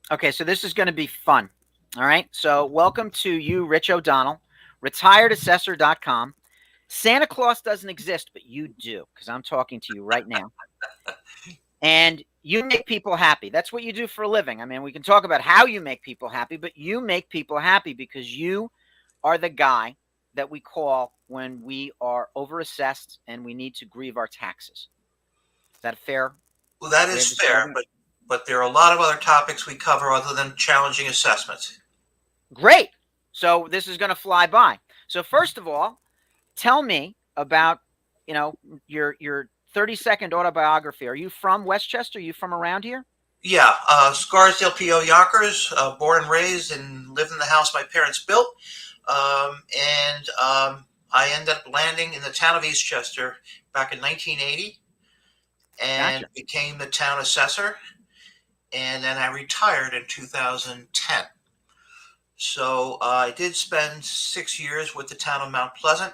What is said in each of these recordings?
Okay, so this is going to be fun. All right. So welcome to you, Rich O'Donnell, retiredassessor.com. Santa Claus doesn't exist, but you do, because I'm talking to you right now. And you make people happy. That's what you do for a living. I mean, we can talk about how you make people happy, but you make people happy because you are the guy that we call when we are overassessed and we need to grieve our taxes. Is that fair? Well, that is fair, but there are a lot of other topics we cover other than challenging assessments. Great. So this is going to fly by. So first of all, tell me about, your 30-second autobiography. Are you from Westchester? Are you from around here? Yeah, Scarsdale, PO, Yonkers, born and raised and lived in the house my parents built. I ended up landing in the town of Eastchester back in 1980 and Gotcha. became the town assessor. And then I retired in 2010. So I did spend 6 years with the town of Mount Pleasant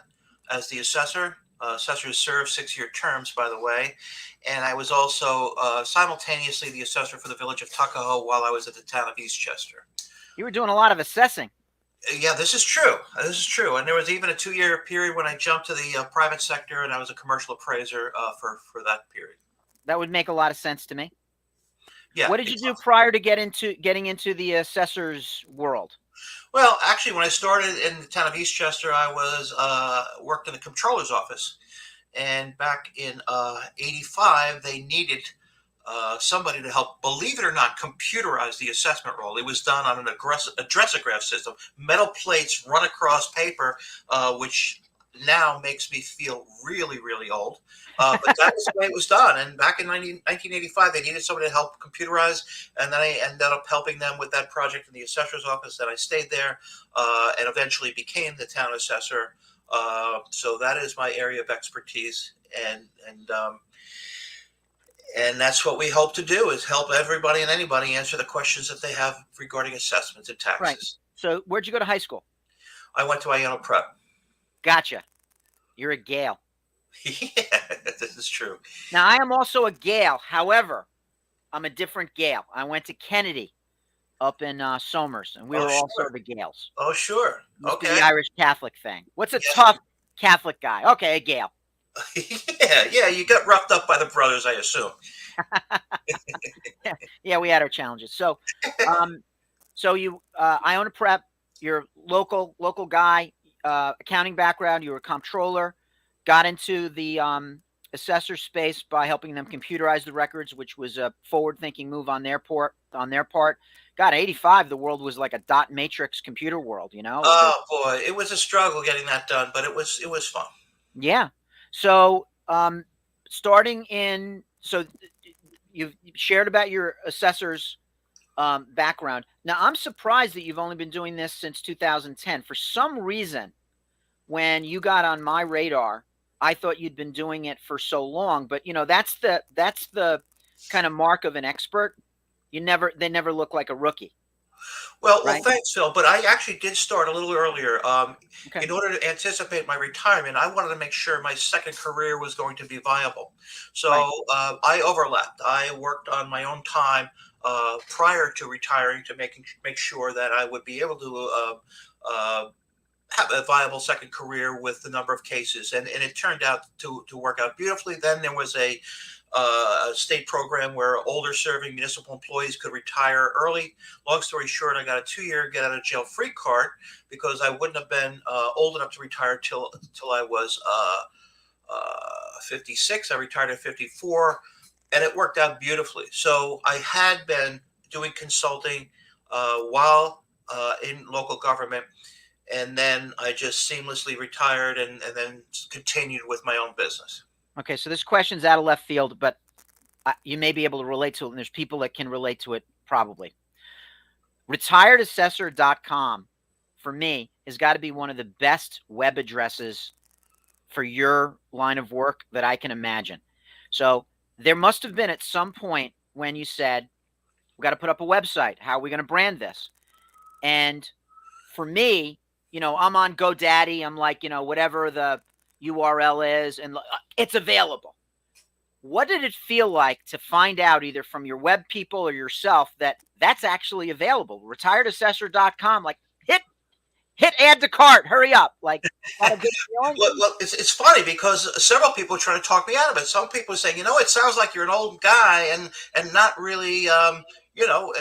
as the assessor. Assessors serve 6-year terms, by the way. And I was also simultaneously the assessor for the village of Tuckahoe while I was at the town of Eastchester. You were doing a lot of assessing. Yeah, this is true. This is true. And there was even a 2-year period when I jumped to the private sector, and I was a commercial appraiser for that period. That would make a lot of sense to me. Yeah. What did you do prior to getting into the assessor's world? Well, actually, when I started in the town of Eastchester, I was worked in the comptroller's office, and back in '85, they needed somebody to help, believe it or not, computerize the assessment roll. It was done on an addressograph system, metal plates run across paper, which now makes me feel really, really old. But that was the way it was done. And back in 1985, they needed somebody to help computerize. And then I ended up helping them with that project in the assessor's office. Then I stayed there and eventually became the town assessor. So that is my area of expertise. And that's what we hope to do, is help everybody and anybody answer the questions that they have regarding assessments and taxes. Right. So where'd you go to high school? I went to Iona Prep. Gotcha. You're a Gale. Yeah, this is true. Now, I am also a Gale. However, I'm a different Gale. I went to Kennedy up in Somers, and we were also the Gales. Oh, sure. Okay. The Irish Catholic thing. What's a tough Catholic guy? Okay, a Gale. Yeah, you got roughed up by the brothers, I assume. Yeah, we had our challenges. So, you Iona Prep, you're local guy, accounting background. You were a comptroller, got into the assessor space by helping them computerize the records, which was a forward-thinking move on their part. God, 85, the world was like a dot matrix computer world, Oh boy, it was a struggle getting that done, but it was fun. Yeah. So, so you've shared about your assessor's background. Now, I'm surprised that you've only been doing this since 2010. For some reason, when you got on my radar, I thought you'd been doing it for so long. But that's the kind of mark of an expert. They never look like a rookie. Well, thanks, Phil. But I actually did start a little earlier. In order to anticipate my retirement, I wanted to make sure my second career was going to be viable. So I overlapped. I worked on my own time prior to retiring to make sure that I would be able to have a viable second career with the number of cases. And it turned out to work out beautifully. Then there was a state program where older serving municipal employees could retire early. Long story short, I got a 2-year get out of jail free card because I wouldn't have been old enough to retire till I was 56. I retired at 54, and it worked out beautifully. So I had been doing consulting while in local government, and then I just seamlessly retired and then continued with my own business. Okay, so this question's out of left field, but you may be able to relate to it, and there's people that can relate to it probably. Retiredassessor.com, for me, has got to be one of the best web addresses for your line of work that I can imagine. So there must have been at some point when you said, we got to put up a website. How are we going to brand this? And for me, I'm on GoDaddy. I'm like, whatever the URL is, and it's available. What did it feel like to find out either from your web people or yourself that that's actually available? Retiredassessor.com, like hit add to cart, hurry up. Like, had a good feeling? Well, it's funny because several people are trying to talk me out of it. Some people are saying, it sounds like you're an old guy and not really,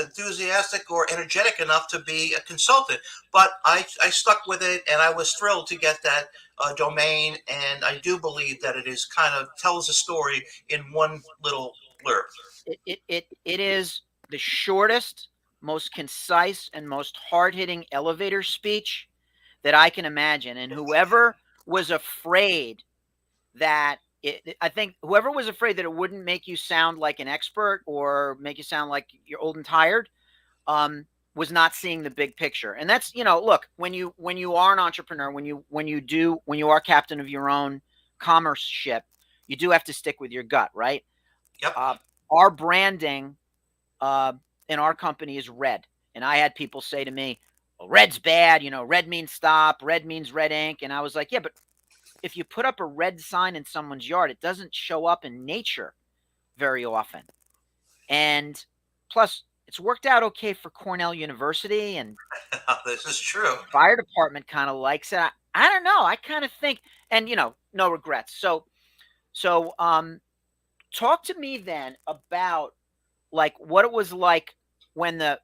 enthusiastic or energetic enough to be a consultant. But I stuck with it, and I was thrilled to get that domain. And I do believe that it is kind of tells a story in one little blurb. It is the shortest, most concise, and most hard-hitting elevator speech that I can imagine. And whoever was afraid that I think whoever was afraid that it wouldn't make you sound like an expert or make you sound like you're old and tired, was not seeing the big picture. And that's, look, when you are an entrepreneur, when you are captain of your own commerce ship, you do have to stick with your gut, right? Yep. Our branding in our company is red. And I had people say to me, well, red's bad, red means stop, red means red ink. And I was like, yeah, but if you put up a red sign in someone's yard, it doesn't show up in nature very often. And plus, it's worked out okay for Cornell University, and this is true. Fire department kind of likes it. I don't know. I kind of think, and no regrets. So talk to me then about like what it was like when the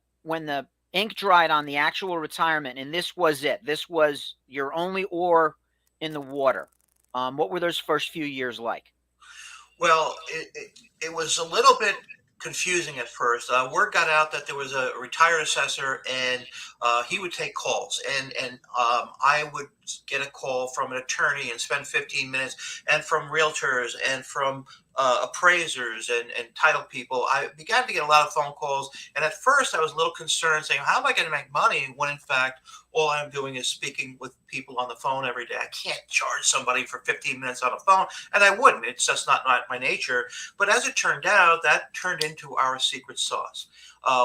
ink dried on the actual retirement, and this was it. This was your only oar in the water. What were those first few years like? Well, it was a little bit confusing at first. Word got out that there was a retired assessor, and he would take calls, and I would get a call from an attorney and spend 15 minutes, and from realtors and from appraisers and title people. I began to get a lot of phone calls, and at first I was a little concerned, saying, "How am I going to make money?" When in fact, all I'm doing is speaking with people on the phone every day. I can't charge somebody for 15 minutes on the phone, and I wouldn't. It's just not my nature. But as it turned out, that turned into our secret sauce,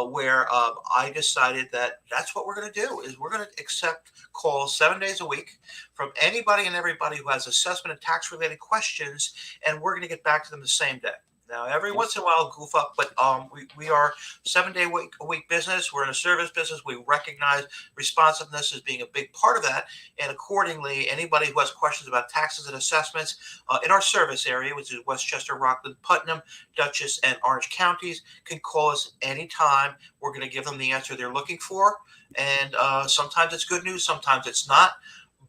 where I decided that that's what we're going to do, is we're going to accept calls 7 days a week from anybody and everybody who has assessment and tax related questions, and we're going to get back to them the same day. Now, every once in a while, I'll goof up, but we are 7 day a week business. We're in a service business. We recognize responsiveness as being a big part of that. And accordingly, anybody who has questions about taxes and assessments in our service area, which is Westchester, Rockland, Putnam, Dutchess, and Orange counties, can call us anytime. We're going to give them the answer they're looking for. And sometimes it's good news, sometimes it's not.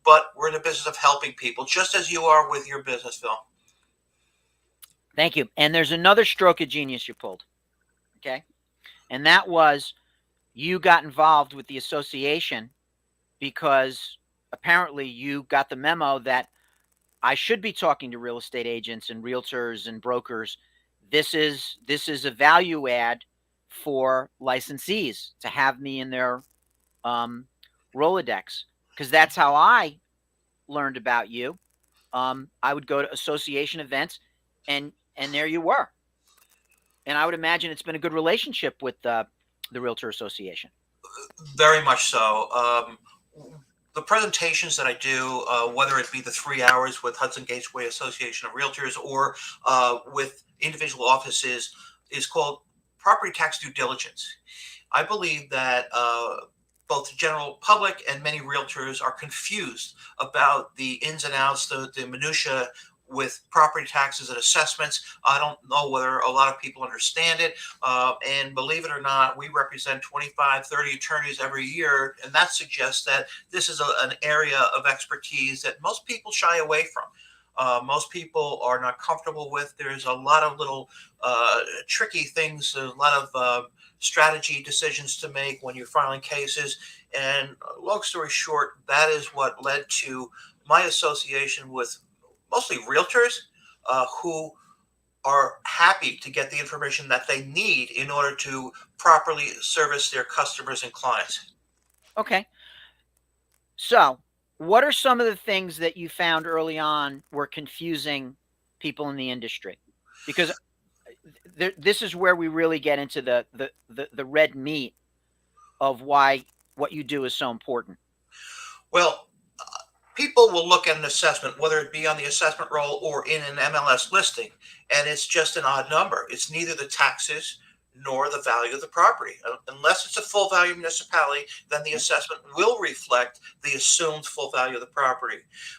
But we're in the business of helping people, just as you are with your business, Phil. Thank you. And there's another stroke of genius you pulled. Okay. And that was you got involved with the association because apparently you got the memo that I should be talking to real estate agents and realtors and brokers. This is a value add for licensees to have me in their Rolodex, because that's how I learned about you. I would go to association events, and there you were. And I would imagine it's been a good relationship with the Realtor Association. Very much so. The presentations that I do, whether it be the 3 hours with Hudson Gateway Association of Realtors or with individual offices, is called property tax due diligence. I believe that both the general public and many realtors are confused about the ins and outs, the minutia with property taxes and assessments. I don't know whether a lot of people understand it. And believe it or not, we represent 25, 30 attorneys every year. And that suggests that this is an area of expertise that most people shy away from. Most people are not comfortable with. There's a lot of little tricky things, a lot of strategy decisions to make when you're filing cases. And long story short, that is what led to my association with mostly realtors who are happy to get the information that they need in order to properly service their customers and clients. Okay. So what are some of the things that you found early on were confusing people in the industry? Because this is where we really get into the red meat of why what you do is so important. Well, people will look at an assessment, whether it be on the assessment roll or in an MLS listing, and it's just an odd number. It's neither the taxes nor the value of the property. Unless it's a full value municipality, then the assessment will reflect the assumed full value of the property.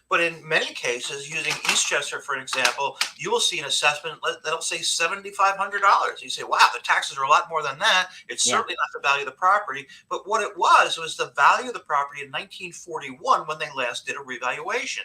But in many cases, using Eastchester for an example, you will see an assessment that'll say $7,500. You say, wow, the taxes are a lot more than that. It's Yeah. certainly not the value of the property. But what it was the value of the property in 1941 when they last did a revaluation.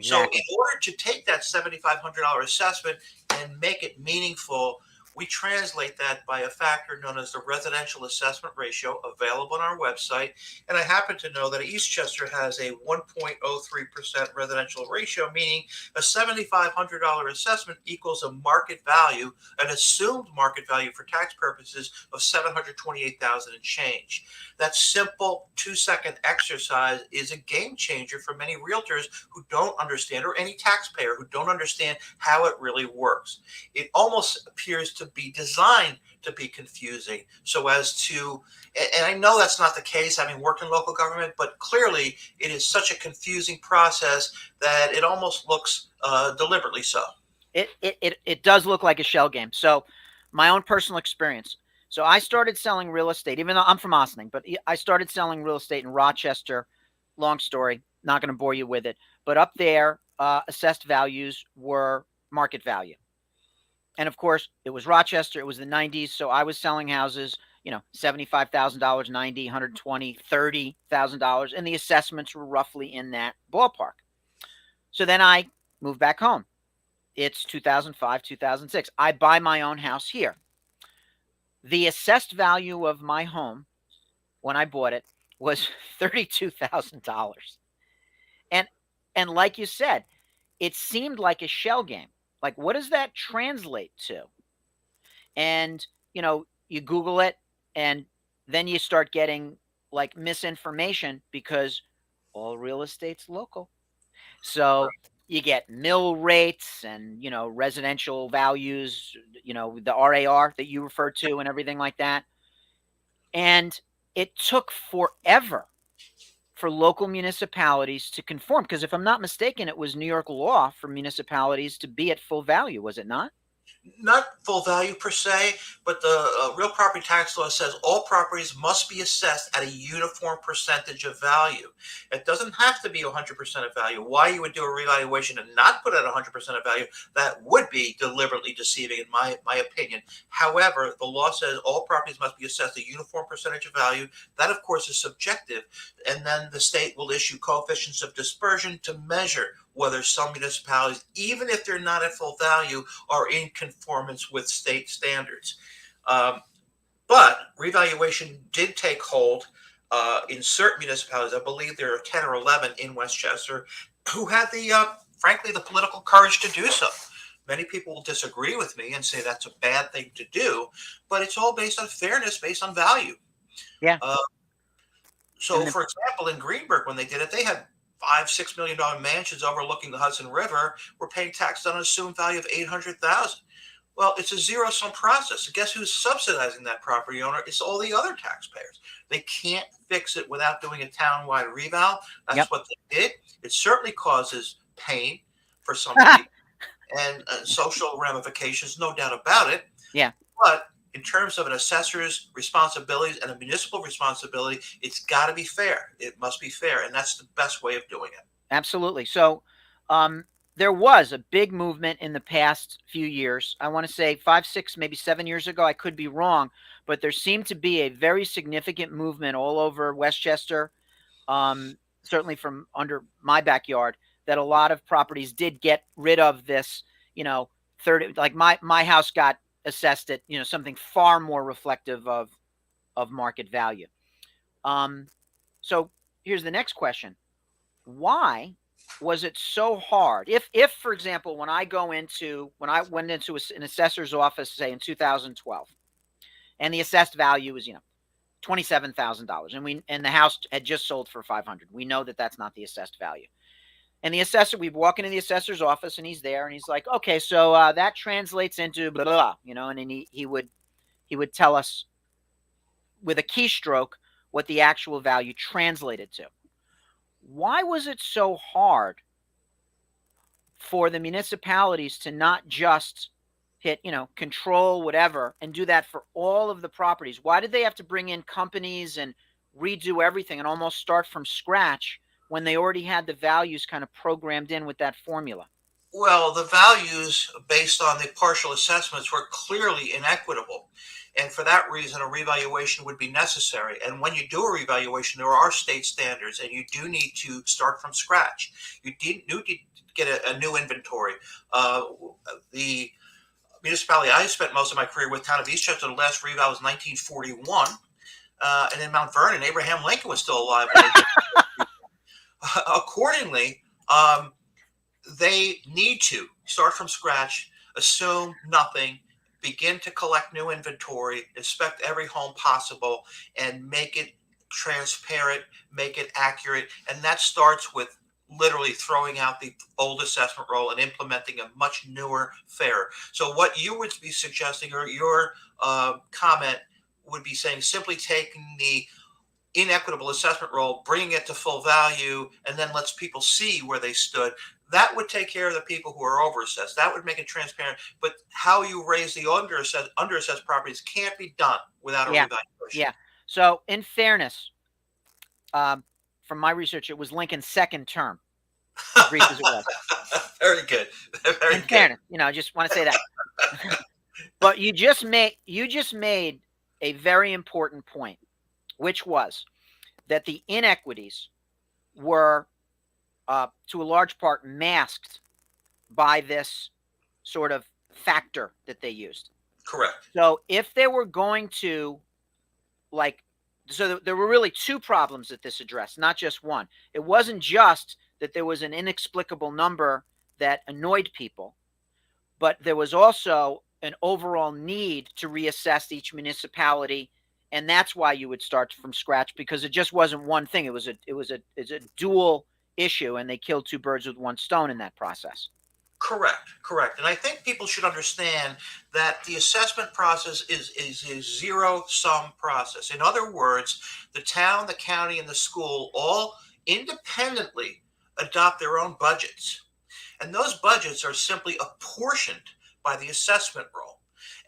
So Exactly. in order to take that $7,500 assessment and make it meaningful, we translate that by a factor known as the residential assessment ratio, available on our website. And I happen to know that Eastchester has a 1.03% residential ratio, meaning a $7,500 assessment equals a market value, an assumed market value for tax purposes of $728,000 and change. That simple 2-second exercise is a game changer for many realtors who don't understand, or any taxpayer who don't understand how it really works. It almost appears to be designed to be confusing so as to, and I know that's not the case having worked in local government, but clearly it is such a confusing process that it almost looks deliberately so. It does look like a shell game. So my own personal experience. So I started selling real estate, even though I'm from Ossining, but I started selling real estate in Rochester. Long story, not going to bore you with it. But up there, assessed values were market value. And of course, it was Rochester. It was the 90s. So I was selling houses, $75,000, 90, 120, $30,000. And the assessments were roughly in that ballpark. So then I moved back home. It's 2005, 2006. I buy my own house here. The assessed value of my home when I bought it was $32,000. And and like you said, it seemed like a shell game. Like, what does that translate to? And, you Google it, and then you start getting like misinformation because all real estate's local. So you get mill rates and, residential values, the RAR that you referred to and everything like that. And it took forever for local municipalities to conform. Because if I'm not mistaken, it was New York law for municipalities to be at full value, was it not? Not full value per se, but the real property tax law says all properties must be assessed at a uniform percentage of value. It doesn't have to be 100% of value. Why you would do a revaluation and not put it at 100% of value, that would be deliberately deceiving in my opinion. However, the law says all properties must be assessed a uniform percentage of value. That, of course, is subjective. And then the state will issue coefficients of dispersion to measure whether some municipalities, even if they're not at full value, are in conformance with state standards. But revaluation did take hold in certain municipalities. I believe there are 10 or 11 in Westchester who had frankly, the political courage to do so. Many people will disagree with me and say that's a bad thing to do, but it's all based on fairness, based on value. Yeah. So, for example, in Greenberg, when they did it, they had $5-6 million mansions overlooking the Hudson River were paying tax on an assumed value of $800,000. Well, it's a zero-sum process. So guess who's subsidizing that property owner? It's all the other taxpayers. They can't fix it without doing a town-wide reval. That's what they did. It certainly causes pain for some people and social ramifications, no doubt about it. Yeah. But in terms of an assessor's responsibilities and a municipal responsibility, it's got to be fair. It must be fair, and that's the best way of doing it. Absolutely. So there was a big movement in the past few years. I want to say 5, 6, maybe 7 years ago. I could be wrong, but there seemed to be a very significant movement all over Westchester, certainly from under my backyard, that a lot of properties did get rid of this, 30, like my house got assessed at, something far more reflective of market value. So here's the next question. Why was it so hard? If for example, when I went into an assessor's office, say in 2012, and the assessed value was, $27,000, and the house had just sold for $500. We know that that's not the assessed value. And the assessor, we walk into the assessor's office, and he's there, and he's like, okay, so that translates into blah, blah, blah, you know, and then he would tell us with a keystroke what the actual value translated to. Why was it so hard for the municipalities to not just hit, you know, control whatever and do that for all of the properties? Why did they have to bring in companies and redo everything and almost start from scratch when they already had the values kind of programmed in with that formula? Well, the values based on the partial assessments were clearly inequitable. And for that reason, a revaluation would be necessary. And when you do a revaluation, there are state standards, and you do need to start from scratch. You need to get a new inventory. The municipality I spent most of my career with, town of Eastchester, the last reval was 1941. And in Mount Vernon, Abraham Lincoln was still alive when they did. Accordingly, they need to start from scratch, assume nothing, begin to collect new inventory, inspect every home possible, and make it transparent, make it accurate. And that starts with literally throwing out the old assessment roll and implementing a much newer, fairer. So what you would be suggesting, or your comment would be saying, simply taking the inequitable assessment roll, bringing it to full value, and then lets people see where they stood. That would take care of the people who are overassessed. That would make it transparent. But how you raise the underassessed properties can't be done without a revaluation. Yeah. So in fairness, from my research, it was Lincoln's second term. Brief as it was. Very good. Very in good. fairness, you know, I just want to say that. But you just made a very important point, which was that the inequities were, to a large part, masked by this sort of factor that they used. Correct. So if they were going to, so there were really two problems that this addressed, not just one. It wasn't just that there was an inexplicable number that annoyed people, but there was also an overall need to reassess each municipality. And that's why you would start from scratch, because it just wasn't one thing. It was a dual issue, and they killed two birds with one stone in that process. Correct. And I think people should understand that the assessment process is a zero-sum process. In other words, the town, the county, and the school all independently adopt their own budgets. And those budgets are simply apportioned by the assessment roll.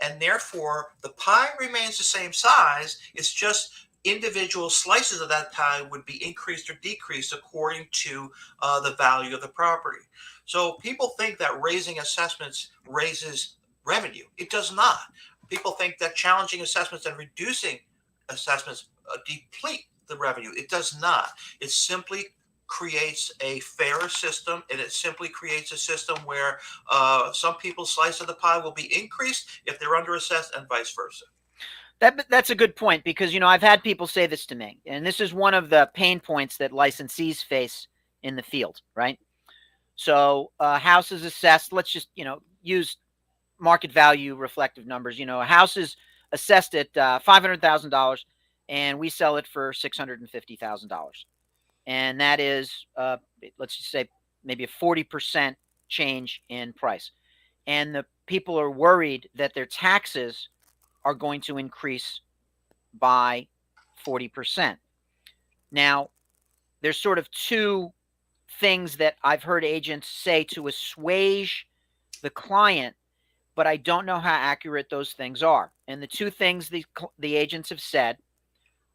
And therefore, the pie remains the same size. It's just individual slices of that pie would be increased or decreased according to the value of the property. So people think that raising assessments raises revenue. It does not. People think that challenging assessments and reducing assessments deplete the revenue. It does not. It simply creates a fairer system, and it simply creates a system where some people's slice of the pie will be increased if they're underassessed, and vice versa. That's a good point, because, you know, I've had people say this to me, and this is one of the pain points that licensees face in the field, right? So a house is assessed, let's just, you know, use market value reflective numbers. You know, a house is assessed at $500,000, and we sell it for $650,000. And that is, let's just say, maybe a 40% change in price. And the people are worried that their taxes are going to increase by 40%. Now, there's sort of two things that I've heard agents say to assuage the client, but I don't know how accurate those things are. And the two things the agents have said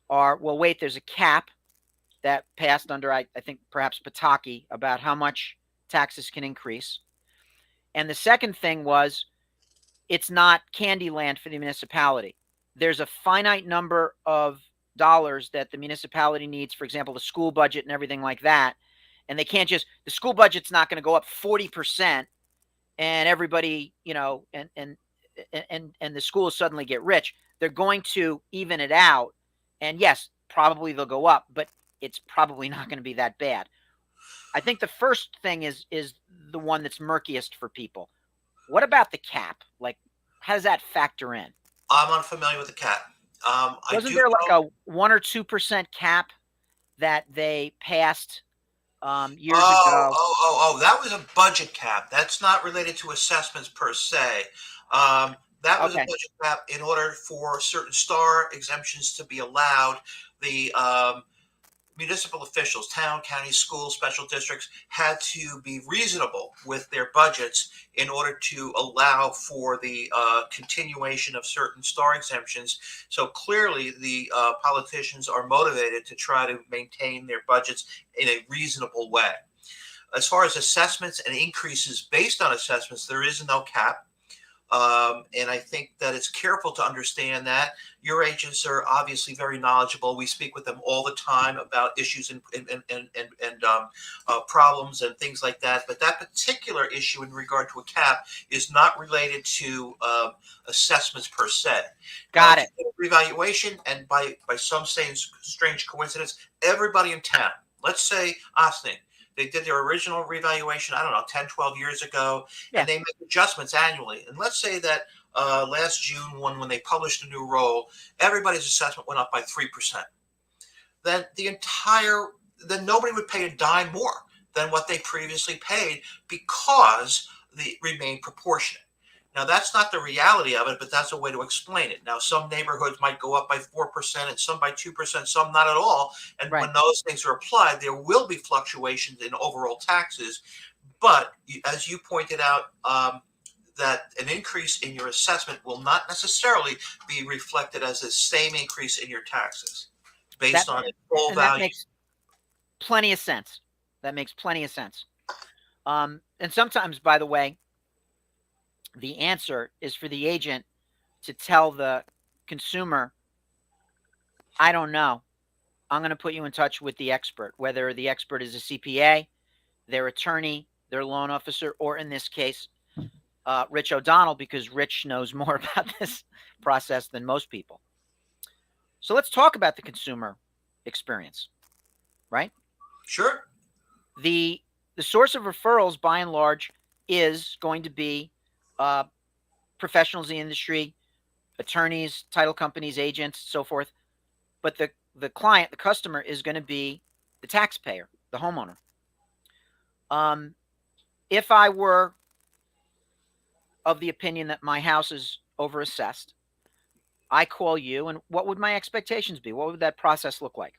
are, well, wait, there's a cap that passed under, I think, perhaps Pataki, about how much taxes can increase. And the second thing was, it's not Candyland for the municipality. There's a finite number of dollars that the municipality needs, for example, the school budget and everything like that. And they can't just, the school budget's not going to go up 40% and everybody, you know, and the schools suddenly get rich. They're going to even it out. And yes, probably they'll go up, but it's probably not going to be that bad. I think the first thing is the one that's murkiest for people. What about the cap? Like, how does that factor in? I'm unfamiliar with the cap. I Wasn't do there like know. a 1 or 2% cap that they passed years ago? That was a budget cap. That's not related to assessments per se. That was a Okay, budget cap in order for certain star exemptions to be allowed. The municipal officials, town, county, schools, special districts, had to be reasonable with their budgets in order to allow for the continuation of certain star exemptions. So clearly, the politicians are motivated to try to maintain their budgets in a reasonable way. As far as assessments and increases based on assessments, there is no cap. And I think that it's careful to understand that your agents are obviously very knowledgeable. We speak with them all the time about issues and problems and things like that. But that particular issue in regard to a cap is not related to assessments per se. Now, got if you it. get a revaluation, and by some strange coincidence, everybody in town, let's say Austin, they did their original revaluation, I don't know, 10, 12 years ago, and Yeah, they make adjustments annually. And let's say that last June, when they published a new roll, everybody's assessment went up by 3%. Then then nobody would pay a dime more than what they previously paid because they remained proportionate. Now, that's not the reality of it, but that's a way to explain it. Now, some neighborhoods might go up by 4% and some by 2%, some not at all. And right. when those things are applied, there will be fluctuations in overall taxes. But as you pointed out, that an increase in your assessment will not necessarily be reflected as the same increase in your taxes That based on full and that value. makes plenty of sense. That makes plenty of sense. And sometimes, by the way, the answer is for the agent to tell the consumer, I don't know. I'm going to put you in touch with the expert, whether the expert is a CPA, their attorney, their loan officer, or in this case, Rich O'Donnell, because Rich knows more about this process than most people. So let's talk about the consumer experience, right? Sure. The source of referrals, by and large, is going to be professionals in the industry, attorneys, title companies, agents, so forth. But the client, the customer, is going to be the taxpayer, the homeowner. If I were of the opinion that my house is overassessed, I call you, and what would my expectations be? What would that process look like?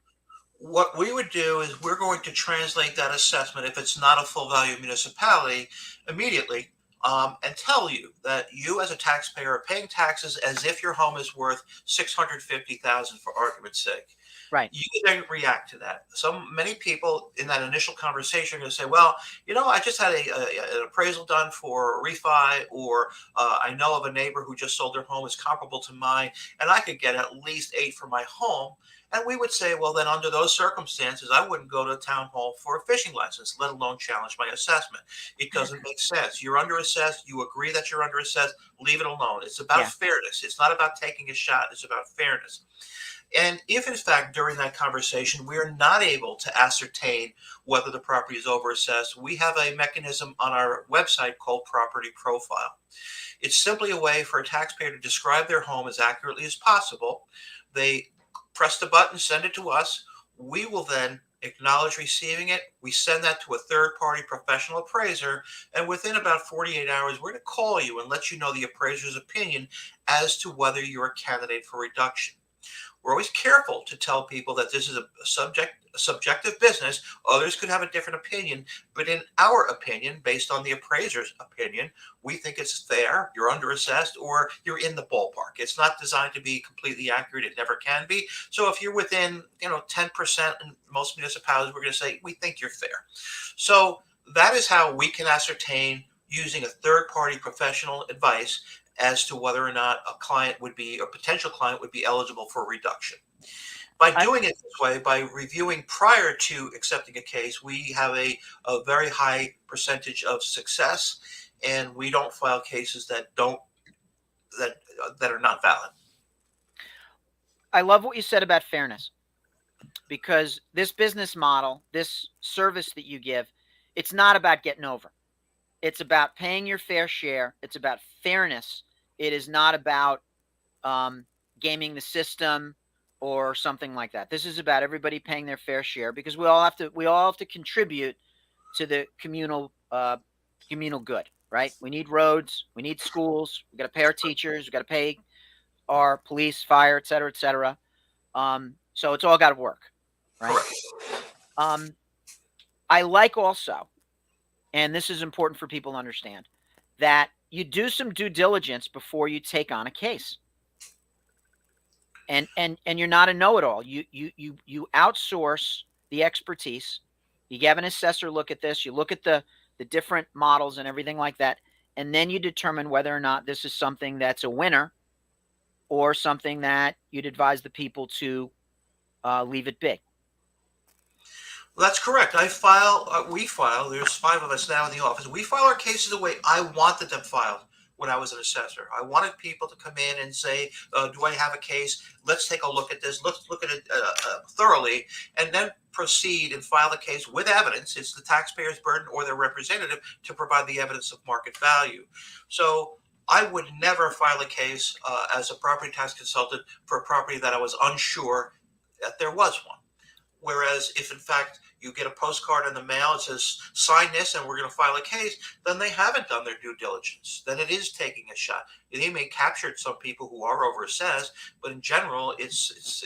What we would do is we're going to translate that assessment, if it's not a full value municipality, immediately, and tell you that you as a taxpayer are paying taxes as if your home is worth 650,000, for argument's sake. Right. You then react to that. Many people in that initial conversation are going to say, "Well, I just had an appraisal done for a refi, or I know of a neighbor who just sold their home is comparable to mine, and I could get at least 8 for my home." And we would say, well, then under those circumstances, I wouldn't go to a town hall for a fishing license, let alone challenge my assessment. It doesn't make sense. You're under assessed. You agree that you're under assessed. Leave it alone. It's about Yeah. fairness. It's not about taking a shot. It's about fairness. And if, in fact, during that conversation, we are not able to ascertain whether the property is overassessed, we have a mechanism on our website called Property Profile. It's simply a way for a taxpayer to describe their home as accurately as possible. They press the button, send it to us. We will then acknowledge receiving it. We send that to a third-party professional appraiser, and within about 48 hours, we're going to call you and let you know the appraiser's opinion as to whether you're a candidate for reduction. We're always careful to tell people that this is a subjective business. Others could have a different opinion, but in our opinion, based on the appraiser's opinion, we think it's fair. You're underassessed, or you're in the ballpark. It's not designed to be completely accurate. It never can be. So if you're within, 10% in most municipalities, we're going to say we think you're fair. So that is how we can ascertain, using a third-party professional advice, as to whether or not a potential client would be eligible for a reduction. By doing it this way, by reviewing prior to accepting a case, we have a very high percentage of success, and we don't file cases that are not valid. I love what you said about fairness, because this business model, this service that you give, it's not about getting over. It's about paying your fair share. It's about fairness. It is not about gaming the system or something like that. This is about everybody paying their fair share, because we all have to contribute to the communal good, right? We need roads, we need schools, we got to pay our teachers, we got to pay our police, fire, et cetera, et cetera. So it's all got to work, right? Correct. I like also, and this is important for people to understand, that you do some due diligence before you take on a case. And you're not a know-it-all. You outsource the expertise. You have an assessor look at this. You look at the different models and everything like that, and then you determine whether or not this is something that's a winner or something that you'd advise the people to leave it be. Well, that's correct. We file, there's 5 of us now in the office. We file our cases the way I wanted them filed when I was an assessor. I wanted people to come in and say, do I have a case? Let's take a look at this. Let's look at it thoroughly, and then proceed and file the case with evidence. It's the taxpayer's burden or their representative to provide the evidence of market value. So I would never file a case as a property tax consultant for a property that I was unsure that there was one. Whereas if in fact you get a postcard in the mail, it says sign this and we're going to file a case, then they haven't done their due diligence. Then it is taking a shot. They may capture some people who are overassessed, but in general, it's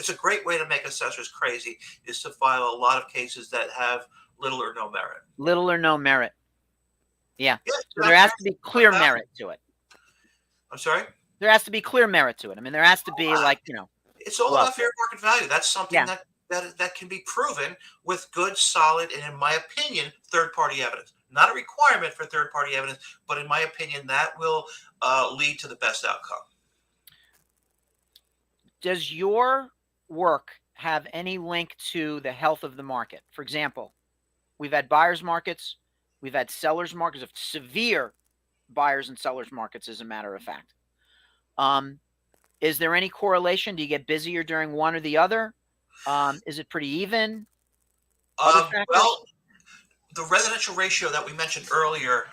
a great way to make assessors crazy, is to file a lot of cases that have little or no merit. Little or no merit. Yeah. So there has to be clear merit to it. I'm sorry? There has to be clear merit to it. I mean, there has to be it's all about fair market value. That's something that can be proven with good, solid, and in my opinion, third-party evidence. Not a requirement for third-party evidence, but in my opinion, that will lead to the best outcome. Does your work have any link to the health of the market? For example, we've had buyers markets, we've had sellers markets, of severe buyers and sellers markets, as a matter of fact. Is there any correlation? Do you get busier during one or the other? Is it pretty even? Well, the residential ratio that we mentioned earlier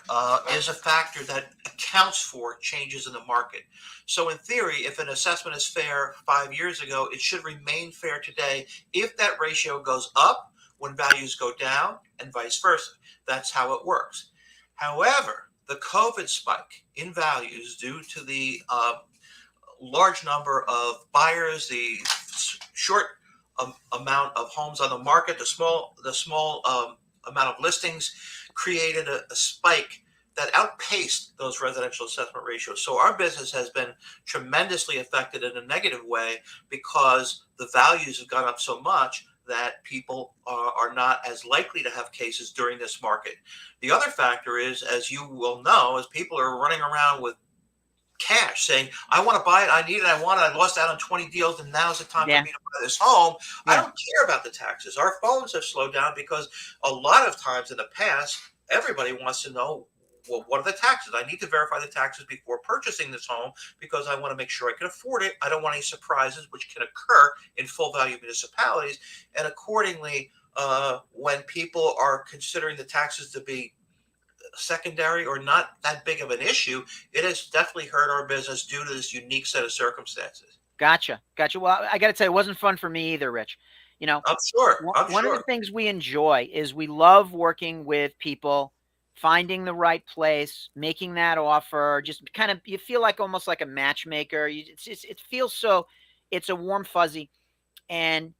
is a factor that accounts for changes in the market. So in theory, if an assessment is fair 5 years ago, it should remain fair today if that ratio goes up when values go down and vice versa. That's how it works. However, the COVID spike in values due to the large number of buyers, the short amount of homes on the market, the small amount of listings, created a spike that outpaced those residential assessment ratios. So our business has been tremendously affected in a negative way because the values have gone up so much that people are not as likely to have cases during this market. The other factor is, as you will know, is people are running around with cash saying, I want to buy it, I need it, I want it, I lost out on 20 deals, and now's the time for me to buy this home. I don't care about the taxes. Our phones have slowed down because a lot of times in the past, everybody wants to know, well, what are the taxes? I need to verify the taxes before purchasing this home because I want to make sure I can afford it. I don't want any surprises, which can occur in full value municipalities. And accordingly, when people are considering the taxes to be secondary or not that big of an issue, it has definitely hurt our business due to this unique set of circumstances. Gotcha. Well, I got to tell you, it wasn't fun for me either, Rich. I'm sure. One of the things we enjoy is we love working with people, finding the right place, making that offer, just kind of, you feel like almost like a matchmaker. It feels so, it's a warm fuzzy. And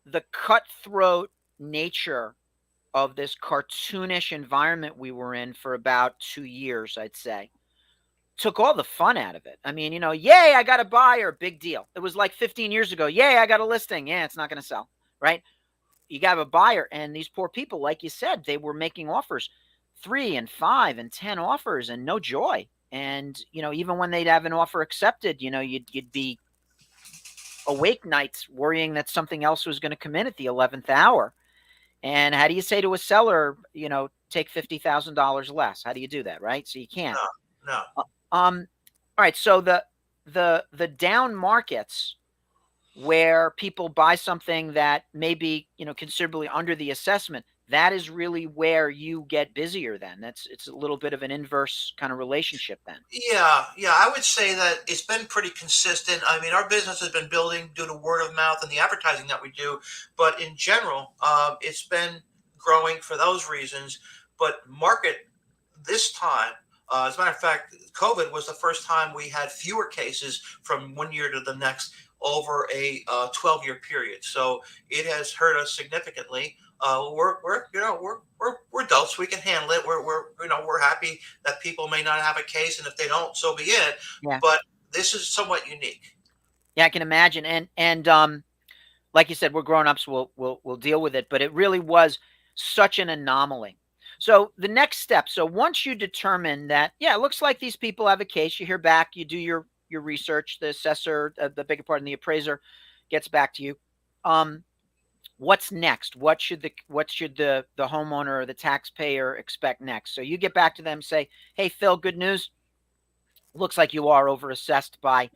the cutthroat nature of this cartoonish environment we were in for about 2 years, I'd say, took all the fun out of it. I mean, yay, I got a buyer, big deal. It was like 15 years ago. Yay, I got a listing. Yeah, it's not going to sell, right? You got a buyer, and these poor people, like you said, they were making offers, 3 and 5 and 10 offers, and no joy. And, even when they'd have an offer accepted, you'd be awake nights worrying that something else was going to come in at the 11th hour. And how do you say to a seller, take $50,000 less? How do you do that, right? So you can't. No. All right. So the down markets where people buy something that may be, considerably under the assessment, that is really where you get busier then. It's a little bit of an inverse kind of relationship then. Yeah, yeah, I would say that it's been pretty consistent. I mean, our business has been building due to word of mouth and the advertising that we do, but in general, it's been growing for those reasons. But market this time, as a matter of fact, COVID was the first time we had fewer cases from one year to the next over a 12-year period. So it has hurt us significantly. We're you know we're adults. We can handle it. We're happy that people may not have a case, and if they don't, so be it. Yeah. But this is somewhat unique. Yeah, I can imagine. And like you said, we're grown ups. We'll deal with it. But it really was such an anomaly. So the next step. So once you determine that, yeah, it looks like these people have a case. You hear back. You do your research. The assessor, the bigger part, and the appraiser gets back to you. What's next? What should the homeowner or the taxpayer expect next? So you get back to them, say, "Hey, Phil, good news. Looks like you are overassessed by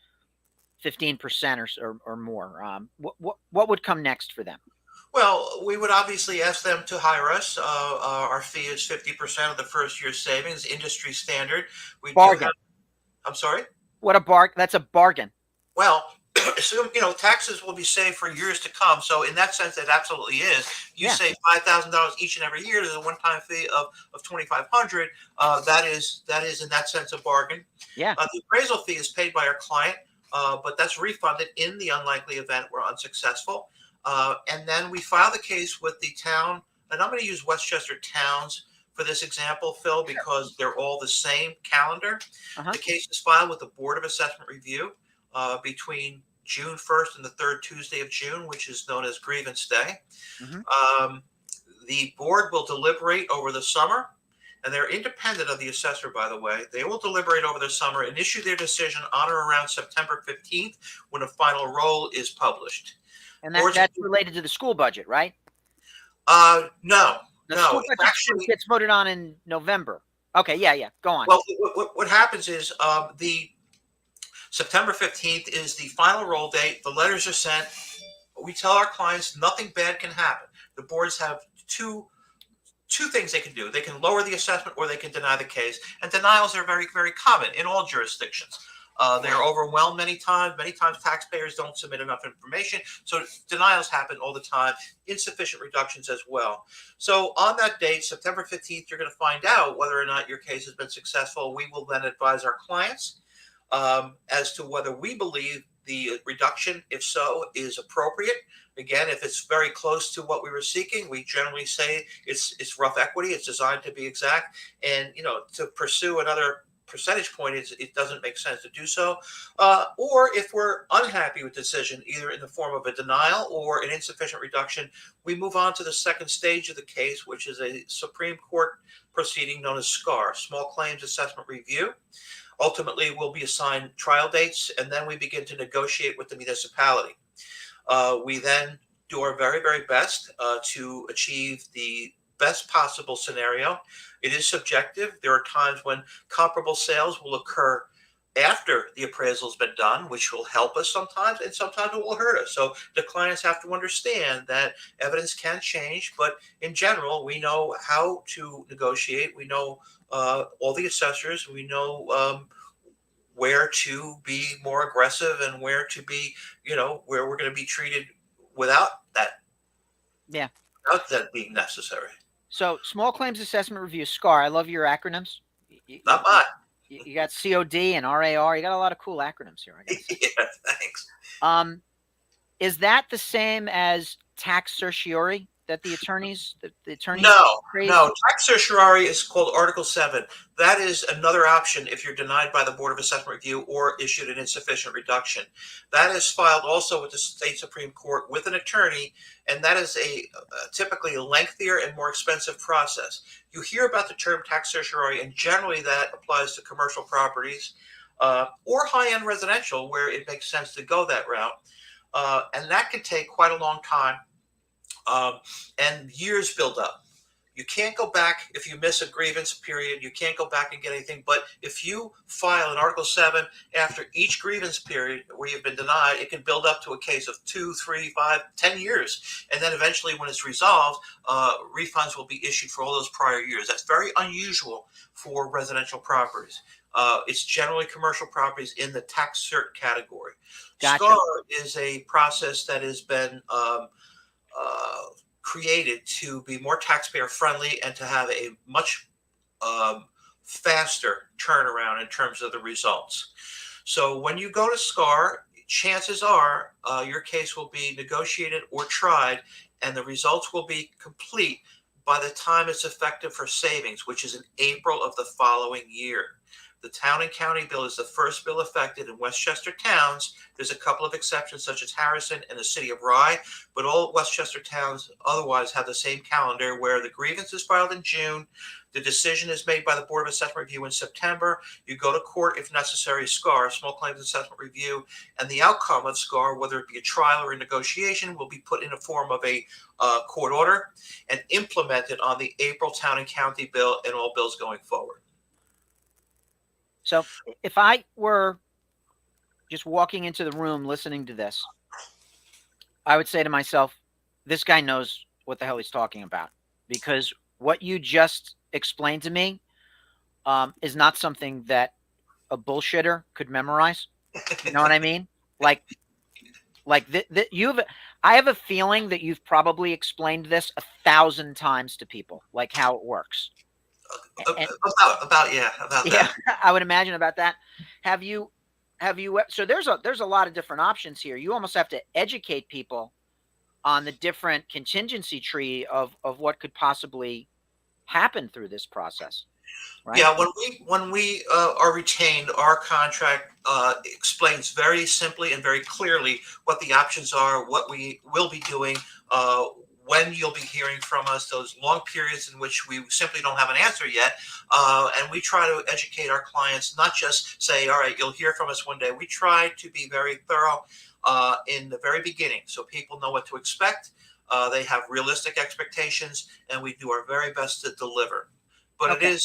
15% or more." What would come next for them? Well, we would obviously ask them to hire us. Our fee is 50% of the first year's savings, industry standard. We do Bargain. have. I'm sorry. What a bargain! That's a bargain. Well, so, taxes will be saved for years to come. So in that sense, it absolutely is. You Yeah. save $5,000 each and every year. There's a one-time fee of 2,500. That is in that sense a bargain. Yeah. The appraisal fee is paid by our client, but that's refunded in the unlikely event we're unsuccessful. And then we file the case with the town, and I'm going to use Westchester towns for this example, Phil, because they're all the same calendar. The case is filed with the Board of Assessment Review between June 1st and the third Tuesday of June, which is known as Grievance Day. The board will deliberate over the summer, and they're independent of the assessor, by the way. They will deliberate over the summer and issue their decision on or around September 15th when a final roll is published. And that's related to the school budget, right? No. The school budget actually gets voted on in November. Okay, yeah. Go on. Well, what happens is the September 15th is the final roll date. The letters are sent. We tell our clients nothing bad can happen. The boards have two things they can do. They can lower the assessment or they can deny the case. And denials are very, very common in all jurisdictions. They're overwhelmed many times. Many times taxpayers don't submit enough information. So denials happen all the time. Insufficient reductions as well. So on that date, September 15th, you're going to find out whether or not your case has been successful. We will then advise our clients as to whether we believe the reduction, if so, is appropriate. Again, if it's very close to what we were seeking, we generally say it's rough equity. It's designed to be exact. And, to pursue another percentage point, it doesn't make sense to do so. Or if we're unhappy with the decision, either in the form of a denial or an insufficient reduction, we move on to the second stage of the case, which is a Supreme Court proceeding known as SCAR, Small Claims Assessment Review. Ultimately, we'll be assigned trial dates, and then we begin to negotiate with the municipality. We then do our very, very best to achieve the best possible scenario. It is subjective. There are times when comparable sales will occur after the appraisal's been done, which will help us sometimes, and sometimes it will hurt us. So the clients have to understand that evidence can change, but in general, we know how to negotiate. We know all the assessors. We know where to be more aggressive and where to be, where we're going to be treated without that. Yeah. Without that being necessary. So, Small Claims Assessment Review, SCAR. I love your acronyms. Not mine. You got COD and RAR. You got a lot of cool acronyms here. Yeah, thanks. Is that the same as tax certiorari that the attorneys? No. Tax certiorari is called Article 7. That is another option if you're denied by the Board of Assessment Review or issued an insufficient reduction. That is filed also with the state Supreme Court with an attorney, and that is typically a lengthier and more expensive process. You hear about the term tax certiorari, and generally that applies to commercial properties or high-end residential where it makes sense to go that route. And that can take quite a long time. And years build up. You can't go back if you miss a grievance period. You can't go back and get anything. But if you file an Article 7 after each grievance period where you've been denied, it can build up to a case of 2, 3, 5, 10 years. And then eventually, when it's resolved, refunds will be issued for all those prior years. That's very unusual for residential properties. It's generally commercial properties in the tax cert category. Gotcha. SCAR is a process that has been created to be more taxpayer friendly and to have a much faster turnaround in terms of the results. So when you go to SCAR, chances are your case will be negotiated or tried, and the results will be complete by the time it's effective for savings, which is in April of the following year. The town and county bill is the first bill affected in Westchester towns. There's a couple of exceptions, such as Harrison and the city of Rye, but all Westchester towns otherwise have the same calendar where the grievance is filed in June. The decision is made by the Board of Assessment Review in September. You go to court if necessary, SCAR, Small Claims Assessment Review, and the outcome of SCAR, whether it be a trial or a negotiation, will be put in a form of a court order and implemented on the April town and county bill and all bills going forward. So if I were just walking into the room listening to this, I would say to myself, this guy knows what the hell he's talking about, because what you just explained to me is not something that a bullshitter could memorize. You know what I mean? I have a feeling that you've probably explained this 1,000 times to people, like how it works. About that. I would imagine about that. Have you? So there's a lot of different options here. You almost have to educate people on the different contingency tree of what could possibly happen through this process. Right? Yeah, when we are retained, our contract explains very simply and very clearly what the options are, what we will be doing, when you'll be hearing from us, those long periods in which we simply don't have an answer yet. And we try to educate our clients, not just say, all right, you'll hear from us one day. We try to be very thorough in the very beginning so people know what to expect. They have realistic expectations, and we do our very best to deliver. But okay.